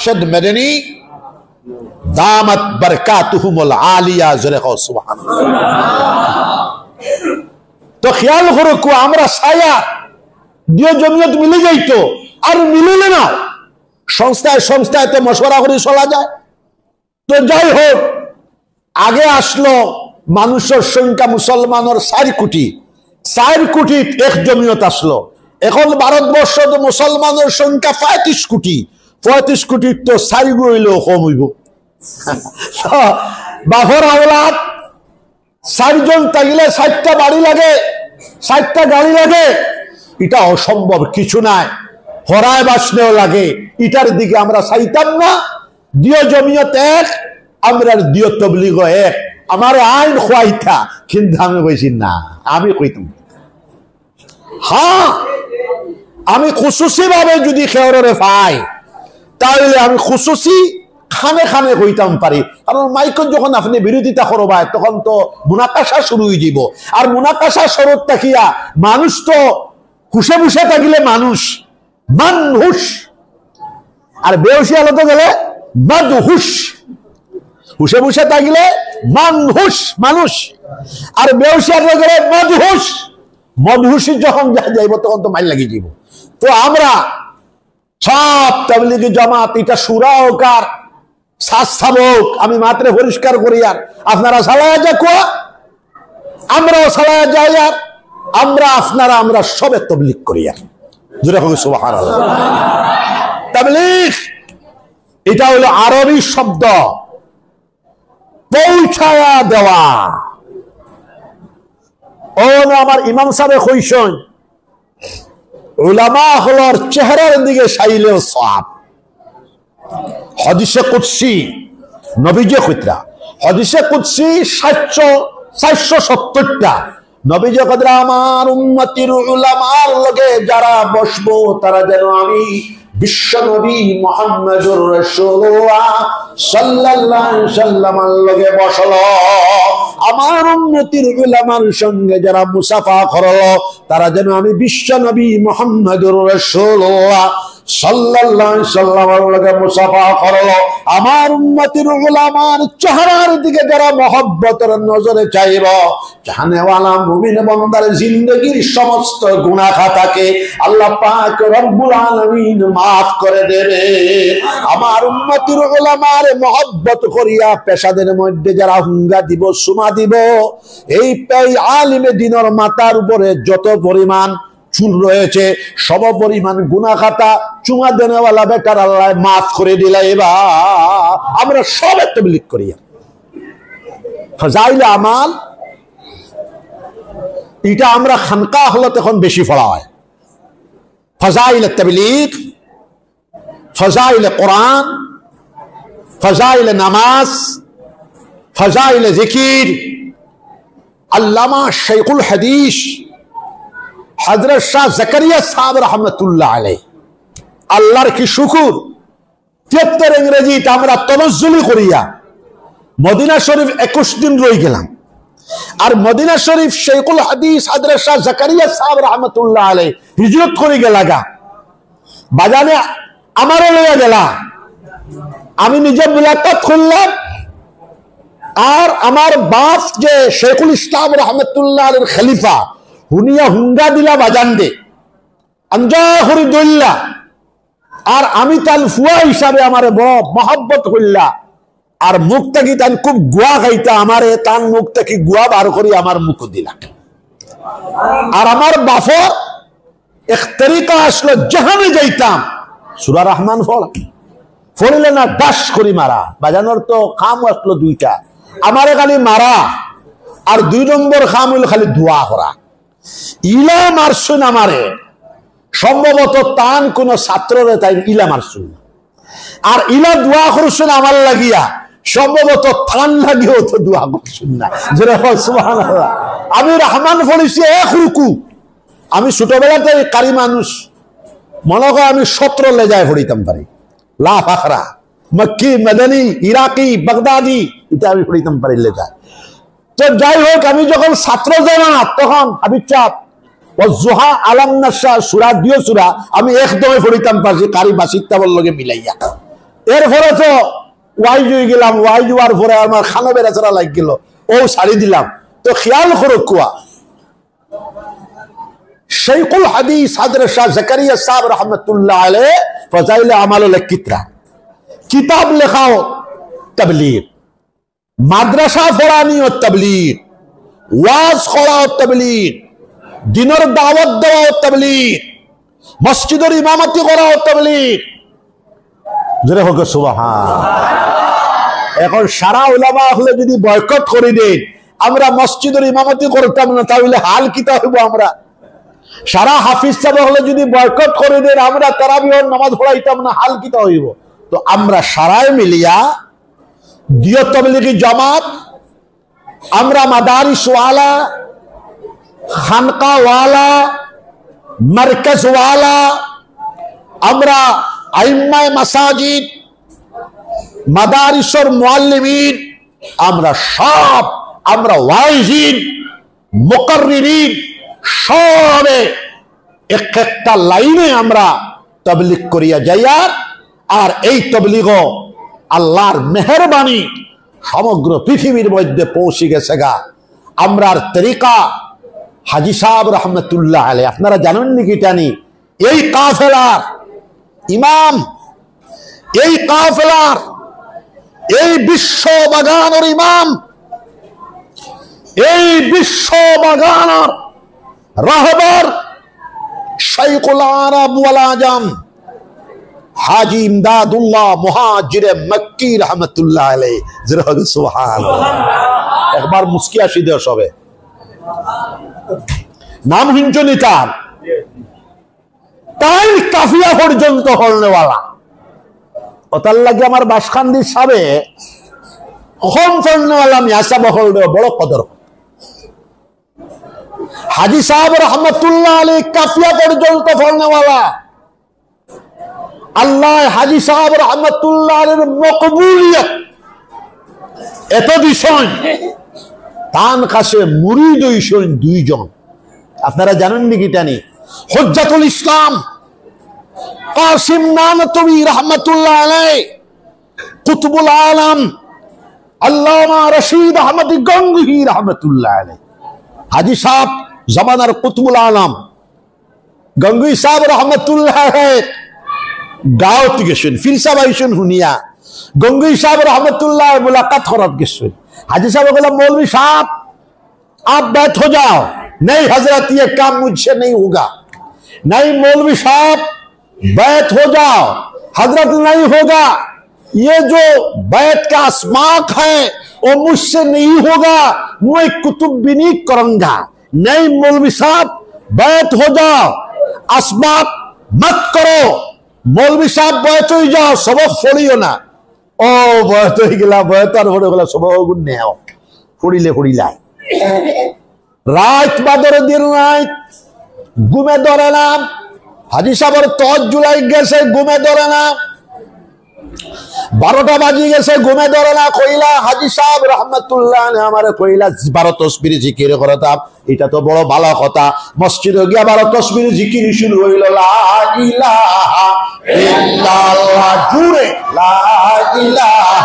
আরশদ মদনী দামাত বরকাতুহুমুল আলিয়া, জোরে কও সুবহানাল্লাহ। তো খেয়াল করো কো আমরা ছায়া দিয়ে জমিয়ত মিলে যাইতো, আর মিলিলে না সংস্থায় সংস্থায় তো মশওয়ারা করে চলা যায়। তো যাই হোক, আগে আসলো মানুষের সংখ্যা মুসলমানের 4 কোটি, 4 কোটি এক জমিয়ত আসলো। এখন ভারতবর্ষ তো মুসলমানের সংখ্যা 35 কোটি, 35 কোটি তো 4 হইলেও কম হইব। বাফর আওলাদ 4 জন থাকলে 4টা বাড়ি লাগে, 4টা গাড়ি লাগে, এটা অসম্ভব কিছু নাই। হরায় বাসনেও লাগে, এটার দিকে আমরা চাইতাম না। দিও জমিয়ত এক, আমরা দিও তবলিগ এক, আমার আইন খোয়াইতা, কিন্তু আমি কইছি না, আমি কইতাম হ্যাঁ, আমি খুশুসি ভাবে যদি খেয়রে পাই তাহলে আমি খুশুসি খানে খানে কইতাম পারি। কারণ মাইকত যখন আপনি বিরোধিতা করবায় তখন তো মুনাকাশা শুরু হয়ে যাব, আর মুনাকাশা শরৎ তাকিয়া মানুষ তো হুসে বুসে থাকিলে মানুষ মানহুস, আর বেউসি আলোতে গেলে মাদহুস। হুসে বুসে থাকিলে মানহুস মানুষ, আর বেউসি আলোতে গেলে মাদহুস। মদহুসি যখন যাইব তখন তো মাইল লাগি যাব। তো আমরা সব তাবলীগী জামাত এটা সুরা হোক আর সাব হোক, আমি মাত্র পরিষ্কার করি, আর আপনারা সালায়া যা কোয়া, আমরাও সালায়া যাই, আর আমরা আপনারা আমরা সবে তাবলীগ করি। আর যেরকম সুবহানাল্লাহ, তাবলীগ এটা হলো আরবি শব্দ পৌঁছায়া দেওয়া। ও না আমার ইমাম সাহেব কইছেন উলামা হলোর চেহারার দিকে চাইলেও সওয়াব। হাদিসে কুদসি নবীজি কইতরা, হাদিসে কুদসি 770টা নবীজি কইতরা আমার উম্মতির উলামার লগে যারা বসবো তারা যেন আমি বিশ্ব নবী মুহাম্মদুর রাসূলুল্লাহ সাল্লাল্লাহু আলাইহি ওয়াসাল্লামের লগে বসলো। আমার উম্মতির উলামার সঙ্গে যারা মুসাফা করলো তারা যেন আমি বিশ্ব নবী মুহাম্মদুর রাসূলুল্লাহ সাল্লাল্লাহু আলাইহি ওয়াসাল্লামের লগে মুসাফা করলো। আমার উম্মতির উলামার চেহারার দিকে যারা মহব্বতের নজরে চাইব, জানেওয়ালা মুমিন বান্দার জিন্দেগীর সমস্ত গুনাহ খাতাকে আল্লাহ পাক রব্বুল আলামিন মাফ করে দেবে। আমার উম্মতির উলামার মহব্বত করিয়া পেশাদের মধ্যে যারা হুঙ্গা দিব, সুমা দিব, এই আলিমে দ্বীনের মাথার উপরে যত পরিমাণ চুল রয়েছে সব পরিমাণ গুনাহ খাতা চুমা দেনেওয়ালা বেটার আল্লাহ মাফ করে দিলা। এবার আমরা সব তাবলীগ করি। ফাজাইল আমাল এটা আমরা খানকা হলো তখন বেশি পড়া হয়। ফাজাইল তাবলীগ, ফাজাইল কোরআন, ফাজাইল নামাজ, ফাজাইল জিকির। আল্লামা শাইখুল হাদিস হযরত শাহ জাকারিয়া সাহেব রহমতুল্লাহ আলাইহি, আল্লাহর কি শুকুর, 73 ইংরেজিতে আমরা তনজ্জুলি করিয়া মদিনা শরীফ 21 দিন রয়ে গেলাম। আর মদিনা শরীফ শাইখুল হাদিস হযরত শাহ জাকারিয়া সাহেব রহমতুল্লাহ আলাইহি হিজরত করে গেলাগা, বাজানে আমারও লইয়া গেলা। আমি নিজে মুলাকাত করলাম, আর আমার বাপ যে শেখুল ইসলাম রহমতুল্লাহ আলাইহির খলিফা হুনিয়া হুঙ্গা দিলা বাজান দে আঞ্জা হরি দইল্লা, আর আমি তার ফুয়া হিসাবে আমার বড় মহব্বত করলা। আর মুখ থেকে তান খুব গুয়া খাইতা, আমারে তান মুখ থেকে গুয়া বার করি আমার মুখ দিলা। আর আমার বাফর এক তরিকা আসলো, জাহানে যাইতাম সূরা রহমান ফড়িলে না ডাস করি মারা, বাজানোর তো খাম আসলো 2টা, আমারে খালি মারা, আর 2 নম্বর খাম হইল খালি দোয়া করা। ইলা মারছুন আমারে, সম্ভবত তান কোন ছাত্ররে তাই ইলা মারছুন, আর ইলা দোয়া করছুন আমার লাগিয়া, সম্ভবত তান লাগিয়েও তো দোয়া করছুন না। যেরকম সুবহানাল্লাহ, আমি রহমান পড়েছি 1 রুকু। আমি ছোটবেলাতে কারি মানুষ, মনে কর আমি 17 লেজায় পড়িতাম পারি, লা ফাখরা, মক্কি, মদনী, ইরাকি, বাগদাদি, এটা আমি পড়িতাম পারি লেজায়। তো যাই হোক, আমি যখন ছাত্র জামাত তখন হাবিব চাপ ওয়াজুহা আলাম নাসা সূরা 2 সূরা আমি একদমই পড়িতাম পারছি কারি বাসিত্তাবল লগে মিলাইয়া। এরপরে তো ওয়াইজ হয়ে গেলাম, ওয়াইজ হওয়ার পরে আমার খানো বেড়াচারা লাগ গেল, ও ছাড়ি দিলাম। তো খেয়াল করো কুয়া शेखुल हदीस हजरत शाह जकरिया साहब रहमतुल्लाह अलैह फजाइल अमाल कितरा किताब लिखाओ तबलीग, माद्रासा फरानी और तबलीग, वाज कराओ तबलीग, दिनर दावत देओ तबलीग, मस्जिदर इमामती कराओ तबलीग। जरे होके सुबहान। এখন সারা উলামা হলে যদি বয়কট করে দেন, আমরা মসজিদের ইমামতি করতাম না, তাহলে হাল কি হইব? আমরা সারা হাফিজ সাহেব হলে যদি বয়কট করে দেন, আমরা তারাবিহর নামাজ পড়াইতাম না, হাল কি হইব? তো আমরা সারাই মিলিয়া দিও তবলিগি জামাত, আমরা মাদারিস ওয়ালা, খানকা ওয়ালা, মারকাজ ওয়ালা, আমরা আইম্মায়ে মাসাজিদ, মাদারিসর মুআল্লিমিন, আমরা সব, আমরা ওয়াইজিন, মুকাররিরিন, সবে একটা লাইনে আমরা তবলিগ করিয়া যাইয়া, আর এই তবলিগ আল্লাহর মেহেরবানি সমগ্র পৃথিবীর মধ্যে পৌঁছে গেছে গা। আমরার তরিকা হাজী সাহেব রহমতুল্লাহ আলাইহি, আপনারা জানেন নাকি জানি, এই কাফেলার ইমাম, এই কাফেলার এই বিশ্ব বাগানের ইমাম, এই বিশ্ব বাগানের রাহবার শাইখুল আরব ওয়াল আজম হাজী ইমদাদুল্লাহ মুহাজির মক্কি রহমতুল্লাহ আলাইহি। জোরে সুবহানাল্লাহ। একবার মুস্কি আসি দেও সবে, নাম হিঞ্চনি তার, তাই কাফিয়া পর্যন্ত হলনেওয়ালা। ওতার লাগে আমার বাসখান্দির সাবে কম পড়নেওয়ালা মিয়াসা বহল বড় কদর। হাজী সাহেব রহমতুল্লাহ আলাইহি কাফিয়া পর্যন্ত পড়নেওয়ালা। আল্লাহ হাজী সাহেব রহমতুল্লাহ আলাইহির মকবুলিয়ত এত দিছেন, তান কাছে মুরিদ হইছেন দুইজন। আপনারা জানেন নাকি জানি, হুজ্জাতুল ইসলাম কাসিম নানতবী রহমতুল্লাহ আলাইহি, কুতুবুল আলম আল্লামা রশিদ আহমদ গঙ্গোহী রহমতুল্লাহ আলাইহি। হাজী সাহেব জমানার কুতুবুল আলম গঙ্গোহী সাহেব রহমতুল্লাহ আলাইহি গাঁৱত গেছেন, ফির সাহেব আইছেন শুনিয়া, গঙ্গোহী সাহেব রহমতুল্লাহ মুলাকাত করাত গেছেন। हाजी साहब बोला, मौलवी साहब आप बैठ हो जाओ। नहीं हजरत, ये काम मुझसे नहीं होगा। नहीं मौलवी साहब बैठ हो जाओ। हजरत नहीं होगा, ये जो बैठ का अस्माक है वो मुझसे नहीं होगा, मैं कुतुब बिनी करूंगा। नहीं मौलवी साहब बैठ हो जाओ, अस्माक मत करो। मौलवी साहब बैठ हो जाओ, सबक पढ़ियो ना। ও বয়স হয়ে গেলা, বয়তার ভরে গেলা, সবাই নেও ফুড়িলে ফুড়িলাই। রাত বাদর দিন রাত ঘুমে ধরে না। হাজী সাহেবের তজ জুলাই গেছে, ঘুমে ধরে না। 12টা বাজি গেছে, ঘুমে ধরে না। কইলা হাজী সাহেব রহমতুল্লাহ আমারে কইলা 12 তসবির জিকির করতাম। এটা তো বড় ভালো কথা। মসজিদে গিয়া 12 তসবির জিকির শুরু হইল, লা ইলাহা ইল্লাল্লাহ, জুড়ে লা ইলাহা।